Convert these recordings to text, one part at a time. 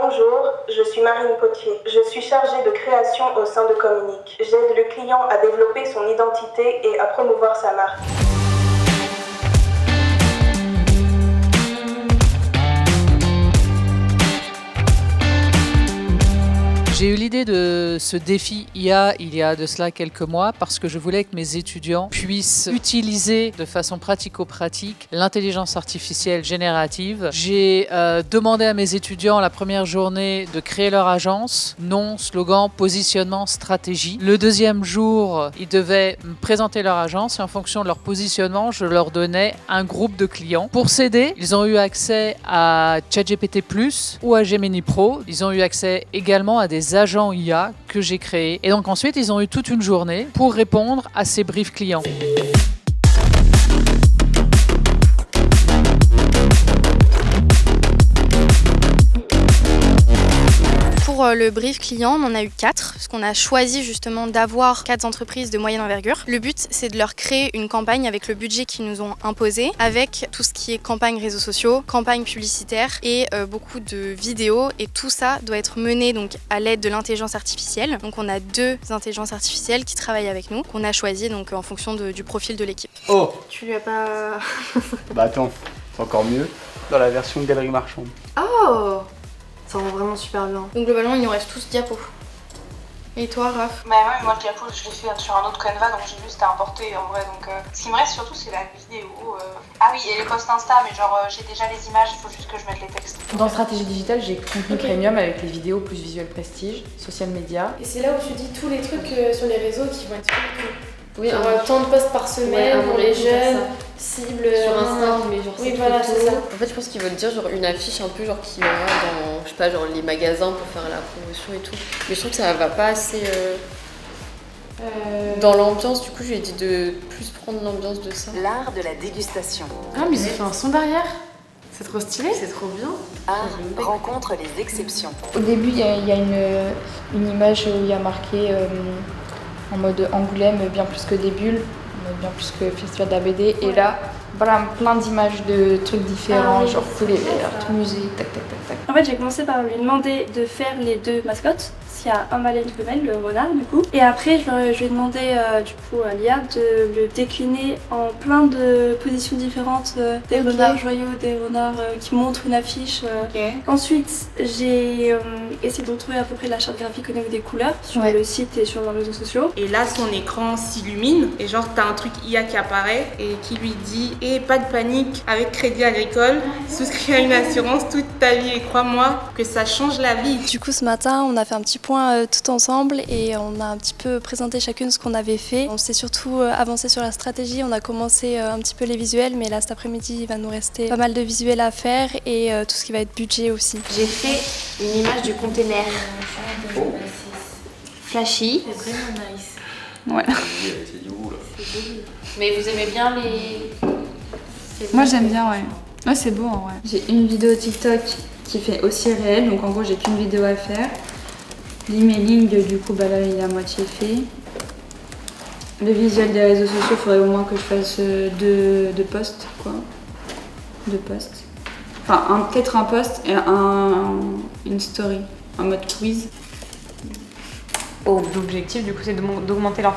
Bonjour, je suis Marine Potier. Je suis chargée de création au sein de Communique. J'aide le client à développer son identité et à promouvoir sa marque. J'ai eu l'idée de ce défi IA il y a de cela quelques mois parce que je voulais que mes étudiants puissent utiliser de façon pratico-pratique l'intelligence artificielle générative. J'ai demandé à mes étudiants la première journée de créer leur agence, nom, slogan, positionnement, stratégie. Le deuxième jour, ils devaient me présenter leur agence et en fonction de leur positionnement, je leur donnais un groupe de clients. Pour s'aider, ils ont eu accès à ChatGPT+, ou à Gemini Pro. Ils ont eu accès également à des agents IA que j'ai créés. Et donc ensuite, ils ont eu toute une journée pour répondre à ces briefs clients. Pour le brief client, on en a eu 4, parce qu'on a choisi justement d'avoir 4 entreprises de moyenne envergure. Le but, c'est de leur créer une campagne avec le budget qu'ils nous ont imposé, avec tout ce qui est campagne réseaux sociaux, campagne publicitaire et beaucoup de vidéos. Et tout ça doit être mené donc à l'aide de l'intelligence artificielle. Donc on a 2 intelligences artificielles qui travaillent avec nous, qu'on a choisi donc en fonction du profil de l'équipe. Oh, Tu lui as pas... bah attends, c'est encore mieux dans la version galerie marchande. Oh, ça rend vraiment super bien. Donc globalement, il nous reste tous diapos. Et toi, Raph? Bah ouais, moi le diapo je l'ai fait sur un autre Canva, donc j'ai juste à importer en vrai. Donc ce qui me reste surtout c'est la vidéo. Ah oui, et les posts Insta, mais genre j'ai déjà les images, il faut juste que je mette les textes. Dans stratégie digitale, j'ai contenu premium avec les vidéos plus visuel prestige, social media. Et c'est là où tu dis tous les trucs sur les réseaux qui vont être faits. Oui, genre tant de posts par semaine pour les jeunes, cible sur Insta, mais genre oui, voilà, c'est ça. En fait, je pense qu'ils veulent dire genre une affiche un peu genre qui aura dans, je sais pas, genre les magasins pour faire la promotion et tout. Mais je trouve que ça va pas assez dans l'ambiance. Du coup, je lui ai dit de plus prendre l'ambiance de ça. L'art de la dégustation. Ah, mais ils ont fait un son derrière. C'est trop stylé. C'est trop bien. Art rencontre les exceptions. Au début, il y a une image où il y a marqué en mode Angoulême, bien plus que des bulles, en mode bien plus que Festival de la BD. Et là, voilà, plein d'images de trucs différents, genre coulées vertes, tout musée, tac, tac, tac, tac. En fait, j'ai commencé par lui demander de faire les 2 mascottes. Il y a un mâle et une femelle, le renard du coup. Et après, je lui ai demandé du coup à l'IA de le décliner en plein de positions différentes. Des renards joyeux, des renards qui montrent une affiche. Ensuite, j'ai essayé de retrouver à peu près la charte graphique au niveau des couleurs sur le site et sur les réseaux sociaux. Et là son écran s'illumine et genre t'as un truc IA qui apparaît et qui lui dit « Et pas de panique, avec Crédit Agricole, souscris à une assurance toute ta vie et crois-moi que ça change la vie. » Du coup, ce matin, on a fait un petit point tout ensemble et on a un petit peu présenté chacune ce qu'on avait fait. On s'est surtout avancé sur la stratégie, on a commencé un petit peu les visuels, mais là cet après-midi il va nous rester pas mal de visuels à faire et tout ce qui va être budget aussi. J'ai fait une image du container flashy. C'est vraiment nice. Voilà. Mais vous aimez bien les... Moi j'aime bien, ouais. Ouais, c'est beau en vrai. J'ai une vidéo TikTok qui fait aussi réel, donc en gros j'ai qu'une vidéo à faire. L'emailing, du coup, bah là il est à moitié fait. Le visuel des réseaux sociaux, il faudrait au moins que je fasse 2 posts, quoi. 2 posts. Enfin, peut-être un post et une story, en mode quiz. L'objectif, du coup, c'est d'augmenter leur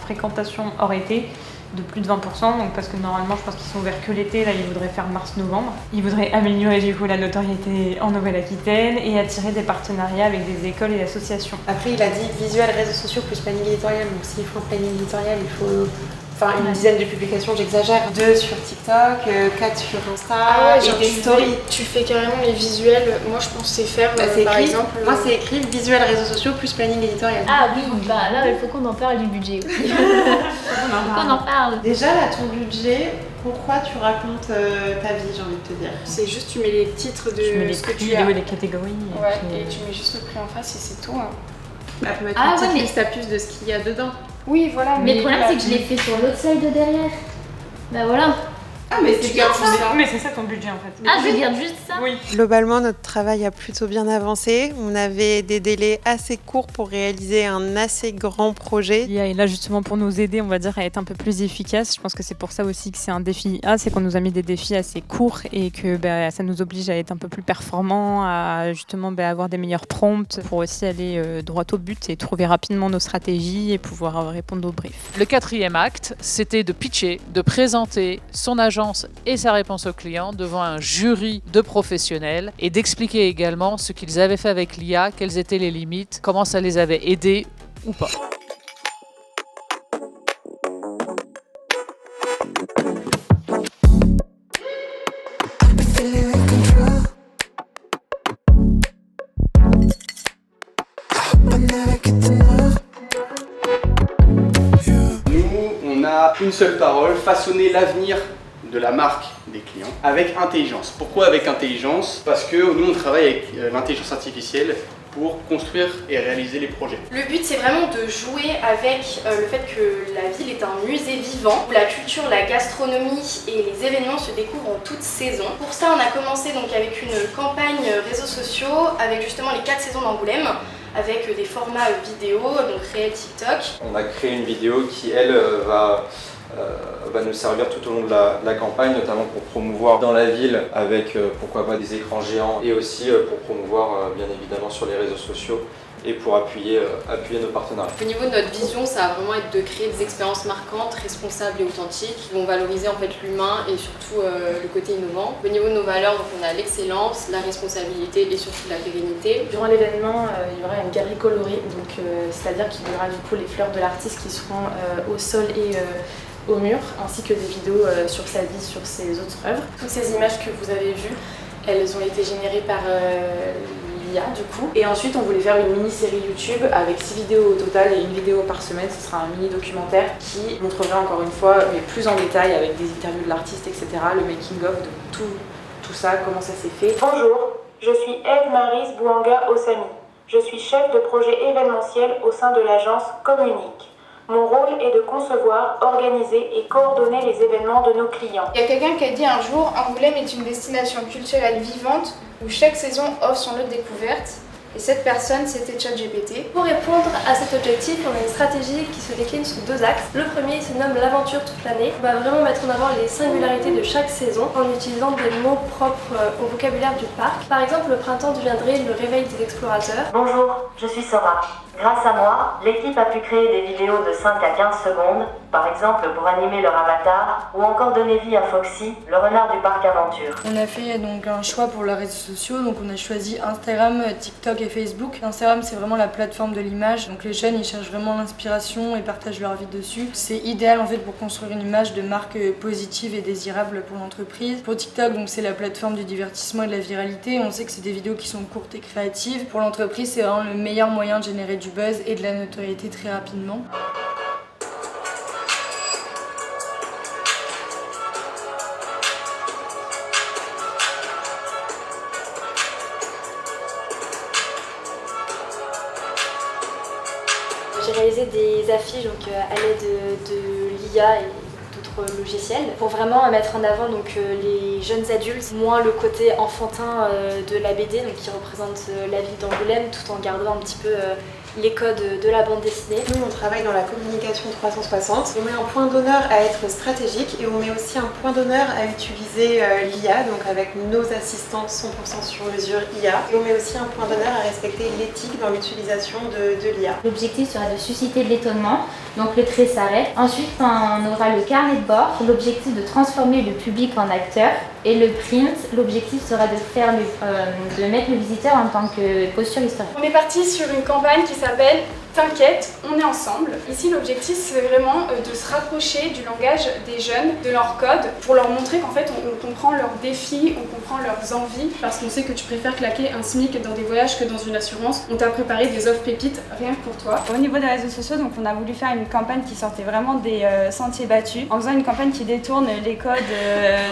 fréquentation hors été de plus de 20%, donc parce que normalement je pense qu'ils sont ouverts que l'été, là ils voudraient faire mars-novembre. Ils voudraient améliorer du coup la notoriété en Nouvelle-Aquitaine et attirer des partenariats avec des écoles et associations. Après il a dit visuel, réseaux sociaux plus planning éditorial, donc s'il faut un planning éditorial il faut une dizaine de publications, j'exagère, 2 sur TikTok, 4 sur Insta et des stories. Tu fais carrément les visuels, moi je pensais faire par écrit, exemple... Moi c'est écrit visuel, réseaux sociaux plus planning éditorial. Ah oui, bah là il faut qu'on en parle du budget aussi. Qu'on en parle. Déjà là ton budget, pourquoi tu racontes ta vie, j'ai envie de te dire. C'est juste tu mets les titres de ce que tu as. Les catégories. Et tu mets juste le prix en face et c'est tout. Hein. Elle peut mettre une petite liste à plus de ce qu'il y a dedans. Oui, voilà. Mais le problème, c'est que je l'ai fait sur l'autre slide de derrière. Bah voilà. Ah mais tu gardes juste ça. Mais c'est ça ton budget en fait. Ah, je garde juste ça? Oui. Globalement, notre travail a plutôt bien avancé. On avait des délais assez courts pour réaliser un assez grand projet. L'IA est là justement pour nous aider, on va dire, à être un peu plus efficace. Je pense que c'est pour ça aussi que c'est un défi IA, c'est qu'on nous a mis des défis assez courts et que ça nous oblige à être un peu plus performants, à justement avoir des meilleurs prompts pour aussi aller droit au but et trouver rapidement nos stratégies et pouvoir répondre aux briefs. Le 4e acte, c'était de pitcher, de présenter son agence et sa réponse au client devant un jury de professionnels et d'expliquer également ce qu'ils avaient fait avec l'IA, quelles étaient les limites, comment ça les avait aidés ou pas. On a une seule parole, façonner l'avenir de la marque des clients avec intelligence. Pourquoi avec intelligence? Parce que nous on travaille avec l'intelligence artificielle pour construire et réaliser les projets. Le but c'est vraiment de jouer avec le fait que la ville est un musée vivant où la culture, la gastronomie et les événements se découvrent en toute saison. Pour ça on a commencé donc avec une campagne réseaux sociaux avec justement les 4 saisons d'Angoulême, avec des formats vidéo, donc réel TikTok. On a créé une vidéo qui, elle, va nous servir tout au long de la campagne, notamment pour promouvoir dans la ville avec, pourquoi pas, des écrans géants et aussi pour promouvoir, bien évidemment, sur les réseaux sociaux et pour appuyer nos partenariats. Au niveau de notre vision, ça va vraiment être de créer des expériences marquantes, responsables et authentiques qui vont valoriser en fait l'humain et surtout le côté innovant. Au niveau de nos valeurs, donc on a l'excellence, la responsabilité et surtout la pérennité. Durant l'événement, il y aura une galerie colorée, c'est-à-dire qu'il y aura du coup les fleurs de l'artiste qui seront au sol et au mur, ainsi que des vidéos sur sa vie, sur ses autres œuvres. Toutes ces images que vous avez vues, elles ont été générées par l'IA du coup. Et ensuite on voulait faire une mini-série YouTube avec 6 vidéos au total et une vidéo par semaine. Ce sera un mini-documentaire qui montrera encore une fois, mais plus en détail avec des interviews de l'artiste, etc. Le making-of de tout ça, comment ça s'est fait. Bonjour, je suis Eve-Marise Bouanga Ossami. Je suis chef de projet événementiel au sein de l'agence Communique. Mon rôle est de concevoir, organiser et coordonner les événements de nos clients. Il y a quelqu'un qui a dit un jour, Angoulême est une destination culturelle vivante où chaque saison offre son lot de découvertes. Et cette personne, c'était ChatGPT. Pour répondre à cet objectif, on a une stratégie qui se décline sous 2 axes. Le premier se nomme l'aventure toute l'année. On va vraiment mettre en avant les singularités de chaque saison en utilisant des mots propres au vocabulaire du parc. Par exemple, le printemps deviendrait le réveil des explorateurs. Bonjour, je suis Sora. Grâce à moi, l'équipe a pu créer des vidéos de 5 à 15 secondes, par exemple pour animer leur avatar, ou encore donner vie à Foxy, le renard du parc aventure. On a fait donc un choix pour les réseaux sociaux, donc on a choisi Instagram, TikTok et Facebook. Instagram c'est vraiment la plateforme de l'image, donc les jeunes ils cherchent vraiment l'inspiration et partagent leur vie dessus. C'est idéal en fait pour construire une image de marque positive et désirable pour l'entreprise. Pour TikTok donc c'est la plateforme du divertissement et de la viralité, on sait que c'est des vidéos qui sont courtes et créatives. Pour l'entreprise c'est vraiment le meilleur moyen de générer du buzz et de la notoriété très rapidement. J'ai réalisé des affiches donc, à l'aide de l'IA et d'autres logiciels pour vraiment mettre en avant donc, les jeunes adultes, moins le côté enfantin de la BD donc, qui représente la ville d'Angoulême tout en gardant un petit peu les codes de la bande dessinée. Nous on travaille dans la communication 360. On met un point d'honneur à être stratégique et on met aussi un point d'honneur à utiliser l'IA, donc avec nos assistants 100% sur mesure IA. Et on met aussi un point d'honneur à respecter l'éthique dans l'utilisation de l'IA. L'objectif sera de susciter de l'étonnement, donc le trait s'arrête. Ensuite on aura le carnet de bord, l'objectif de transformer le public en acteur. Et le print, l'objectif sera de mettre le visiteur en tant que posture historique. On est parti sur une campagne qui s'appelle T'inquiète, on est ensemble. Ici, l'objectif, c'est vraiment de se rapprocher du langage des jeunes, de leur code, pour leur montrer qu'en fait, on comprend leurs défis, on comprend leurs envies. Parce qu'on sait que tu préfères claquer un SMIC dans des voyages que dans une assurance. On t'a préparé des offres pépites rien que pour toi. Au niveau des réseaux sociaux, donc on a voulu faire une campagne qui sortait vraiment des sentiers battus, en faisant une campagne qui détourne les codes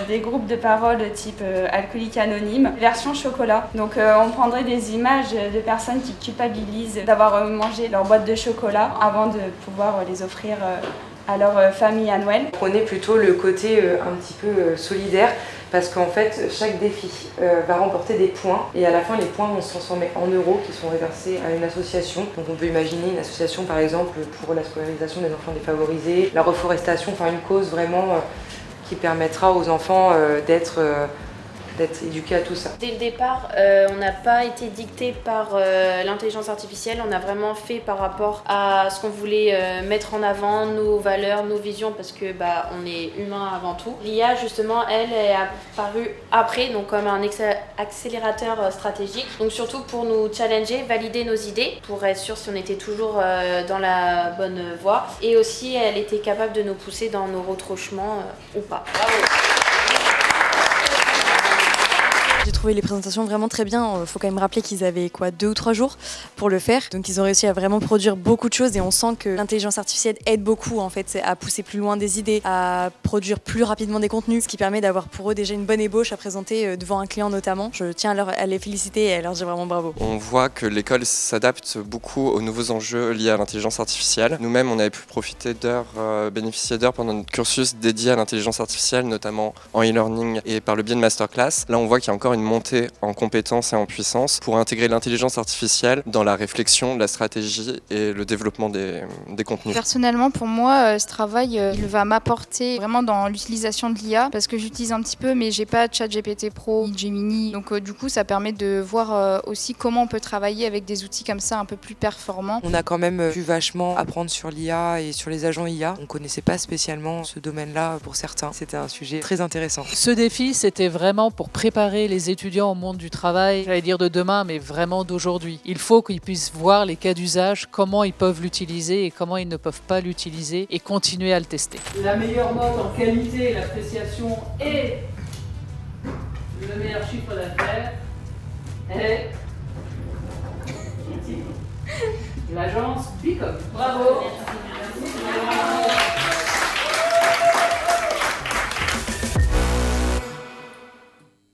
des groupes de parole type alcoolique anonyme, version chocolat. Donc on prendrait des images de personnes qui culpabilisent d'avoir mangé leur boîte de chocolat avant de pouvoir les offrir à leur famille à Noël. Prenez plutôt le côté un petit peu solidaire parce qu'en fait chaque défi va remporter des points et à la fin les points vont se transformer en euros qui sont reversés à une association. Donc on peut imaginer une association par exemple pour la scolarisation des enfants défavorisés, la reforestation, enfin une cause vraiment qui permettra aux enfants d'être éduqués à tout ça. Dès le départ, on n'a pas été dicté par l'intelligence artificielle, on a vraiment fait par rapport à ce qu'on voulait mettre en avant, nos valeurs, nos visions, parce que on est humain avant tout. L'IA justement, elle est apparue après, donc comme un accélérateur stratégique, donc surtout pour nous challenger, valider nos idées, pour être sûr si on était toujours dans la bonne voie, et aussi elle était capable de nous pousser dans nos retranchements ou pas. Bravo. J'ai trouvé les présentations vraiment très bien. Il faut quand même rappeler qu'ils avaient 2 ou 3 jours pour le faire. Donc ils ont réussi à vraiment produire beaucoup de choses et on sent que l'intelligence artificielle aide beaucoup en fait à pousser plus loin des idées, à produire plus rapidement des contenus, ce qui permet d'avoir pour eux déjà une bonne ébauche à présenter devant un client notamment. Je tiens à les féliciter et à leur dire vraiment bravo. On voit que l'école s'adapte beaucoup aux nouveaux enjeux liés à l'intelligence artificielle. Nous-mêmes, on avait pu profiter bénéficier d'heures pendant notre cursus dédié à l'intelligence artificielle, notamment en e-learning et par le biais de masterclass. Là, on voit qu'il y a encore une montée en compétences et en puissance pour intégrer l'intelligence artificielle dans la réflexion, la stratégie et le développement des contenus. Personnellement, pour moi, ce travail, il va m'apporter vraiment dans l'utilisation de l'IA parce que j'utilise un petit peu, mais j'ai pas ChatGPT Pro, ni Gemini. Donc du coup, ça permet de voir aussi comment on peut travailler avec des outils comme ça un peu plus performants. On a quand même pu vachement apprendre sur l'IA et sur les agents IA. On connaissait pas spécialement ce domaine-là pour certains. C'était un sujet très intéressant. Ce défi, c'était vraiment pour préparer les étudiants au monde du travail, j'allais dire de demain, mais vraiment d'aujourd'hui. Il faut qu'ils puissent voir les cas d'usage, comment ils peuvent l'utiliser et comment ils ne peuvent pas l'utiliser et continuer à le tester. La meilleure note en qualité, l'appréciation et le meilleur chiffre d'affaires est l'agence Bicom. Bravo.